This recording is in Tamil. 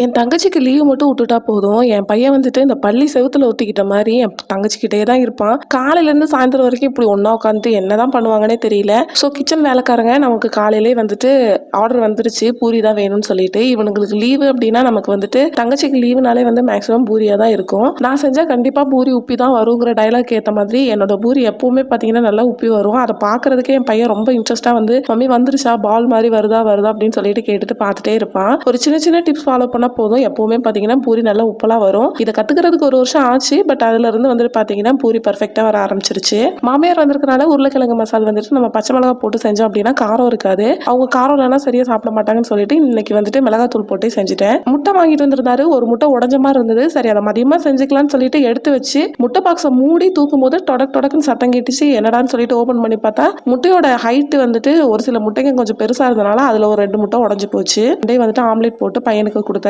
என் தங்கச்சிக்கு லீவ் மட்டும் விட்டுட்டா போதும். என் பையன் வந்துட்டு இந்த பள்ளி செவுத்துல ஒத்திக்கிட்ட மாரி என் தங்கச்சிக்கிட்டே தான் இருப்பான். காலையிலேருந்து சாயந்தரம் வரைக்கும் இப்படி ஒண்ணா உட்காந்துட்டு என்னதான் பண்ணுவாங்கன்னே தெரியல. ஸோ கிச்சன் வேலைக்காரங்க நமக்கு காலையிலேயே வந்துட்டு ஆர்டர் வந்துருச்சு பூரி தான் வேணும்னு சொல்லிட்டு. இவனுங்களுக்கு லீவு அப்படின்னா நமக்கு வந்துட்டு தங்கச்சிக்கு லீவுனாலே வந்து மேக்ஸிமம் பூரியா தான் இருக்கும். நான் செஞ்சா கண்டிப்பா பூரி உப்பி தான் வருங்கிற டயலாக் ஏற்ற மாதிரி என்னோட பூரி எப்பவுமே பார்த்தீங்கன்னா நல்லா உப்பி வரும். அதை பார்க்கறதுக்கே என் பையன் ரொம்ப இன்ட்ரெஸ்டா வந்து மம்மி வந்துருச்சா பால் மாதிரி வருதா வருதா அப்படின்னு சொல்லிட்டு கேட்டுட்டு பார்த்துட்டே இருப்பான். ஒரு சின்ன சின்ன டிப்ஸ் ஃபாலோ பண்ணா போதும். எப்பவுமே பார்த்தீங்கன்னா பூரி நல்லா உப்பலா வரும். இதை கத்துக்கிறதுக்கு ஒரு வருஷம் ஆச்சு. பட் அதுல இருந்து வந்துட்டு பார்த்தீங்கன்னா பூரி பர்ஃபெக்டா வர ஆரம்பிச்சிருச்சு. மாமியார் வந்திருக்கனால உருளைக்கிழங்கு மசால் வந்துட்டு நம்ம பச்சை மிளகா போட்டு செஞ்சோம் அப்படின்னா காரம் இருக்காது. அவங்க காரம் இல்லைன்னா சரியா சாப்பிட மாட்டாங்கன்னு சொல்லிட்டு இன்னைக்கு வந்துட்டு மிளகாத்தூள் போட்டு செஞ்சுட்டேன். முட்டை வாங்கிட்டு வந்திருந்தாரு. ஒரு முட்டை உடஞ்ச மாதிரி இருந்தது. சரி அதை மதியமா செஞ்சுக்கலாம்னு சொல்லிட்டு எடுத்து வச்சு முட்டை பாக்ஸை மூடி தூக்கும் போது டொடக்குன்னு சத்தம் கேட்டுச்சு. என்னடான்னு சொல்லிட்டு ஓபன் பண்ணி பார்த்தா முட்டையோட ஹைட் வந்துட்டு ஒரு சில முட்டைங்க கொஞ்சம் பெருசா இருந்தனால அதுல ஒரு 2 முட்டை உடஞ்சு போச்சு. வந்துட்டு ஆம்லேட் போட்டு பையனுக்கு கொடுத்தாச்சு.